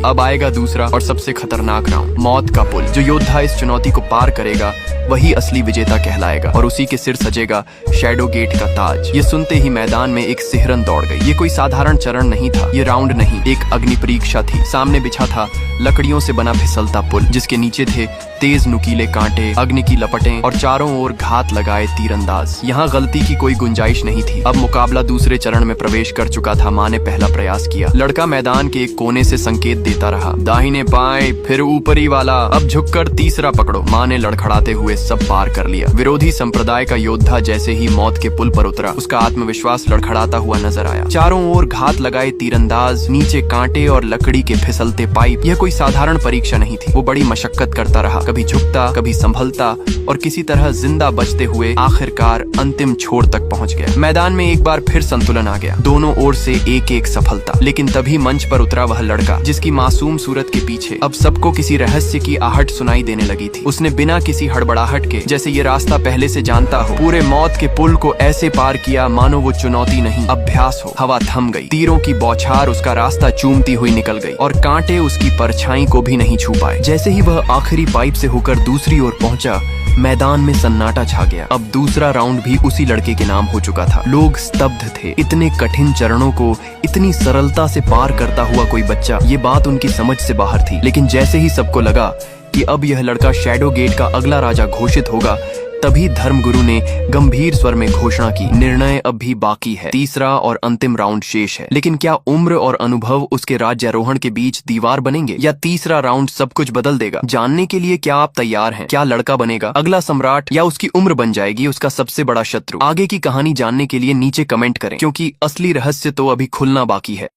अब आएगा दूसरा और सबसे खतरनाक राउंड, मौत का पुल। जो योद्धा इस चुनौती को पार करेगा वही असली विजेता कहलाएगा और उसी के सिर सजेगा शैडो गेट का ताज। ये सुनते ही मैदान में एक सिहरन दौड़ गई। ये कोई साधारण चरण नहीं था, ये राउंड नहीं, एक अग्नि परीक्षा थी। सामने बिछा था लकड़ियों से बना फिसलता पुल, जिसके नीचे थे तेज नुकीले कांटे, अग्नि की लपटें और चारों ओर घात लगाए तीरंदाज। यहाँ गलती की कोई गुंजाइश नहीं थी। अब मुकाबला दूसरे चरण में प्रवेश कर चुका था। माँ ने पहला प्रयास किया। लड़का मैदान के एक कोने से संकेत देता रहा, दाहिने बाएं, फिर ऊपरी वाला, अब झुककर तीसरा पकड़ो। माँ ने लड़खड़ाते हुए सब पार कर लिया। विरोधी संप्रदाय का योद्धा जैसे ही मौत के पुल पर उतरा, उसका आत्मविश्वास लड़खड़ाता हुआ नजर आया। चारों ओर घात लगाए तीरंदाज, नीचे कांटे और लकड़ी के फिसलते पाइप। यह कोई साधारण परीक्षा नहीं थी। वो बड़ी मशक्कत करता रहा, कभी झुकता, कभी संभलता और किसी तरह जिंदा बचते हुए आखिरकार अंतिम छोर तक पहुंच गया। मैदान में एक बार फिर संतुलन आ गया, दोनों ओर से एक एक सफलता। लेकिन तभी मंच पर उतरा वह लड़का, जिसकी मासूम सूरत के पीछे अब सबको किसी रहस्य की आहट सुनाई देने लगी थी। उसने बिना किसी हड़बड़ाहट के, जैसे ये रास्ता पहले से जानता हो, पूरे मौत के पुल को ऐसे पार किया मानो वो चुनौती नहीं, अभ्यास हो। हवा थम गई, तीरों की बौछार उसका रास्ता चूमती हुई निकल गई और कांटे उसकी परछाई को भी नहीं छू पाए। जैसे ही वह आखिरी पाइप से होकर दूसरी ओर पहुंचा, मैदान में सन्नाटा छा गया। अब दूसरा राउंड भी उसी लड़के के नाम हो चुका था। लोग स्तब्ध थे। इतने कठिन चरणों को इतनी सरलता से पार करता हुआ कोई बच्चा, ये बात उनकी समझ से बाहर थी। लेकिन जैसे ही सबको लगा कि अब यह लड़का शैडो गेट का अगला राजा घोषित होगा, तभी धर्मगुरु ने गंभीर स्वर में घोषणा की, निर्णय अब भी बाकी है, तीसरा और अंतिम राउंड शेष है। लेकिन क्या उम्र और अनुभव उसके राज्यारोहण के बीच दीवार बनेंगे या तीसरा राउंड सब कुछ बदल देगा? जानने के लिए क्या आप तैयार हैं? क्या लड़का बनेगा अगला सम्राट या उसकी उम्र बन जाएगी उसका सबसे बड़ा शत्रु? आगे की कहानी जानने के लिए नीचे कमेंट करें, क्योंकि असली रहस्य तो अभी खुलना बाकी है।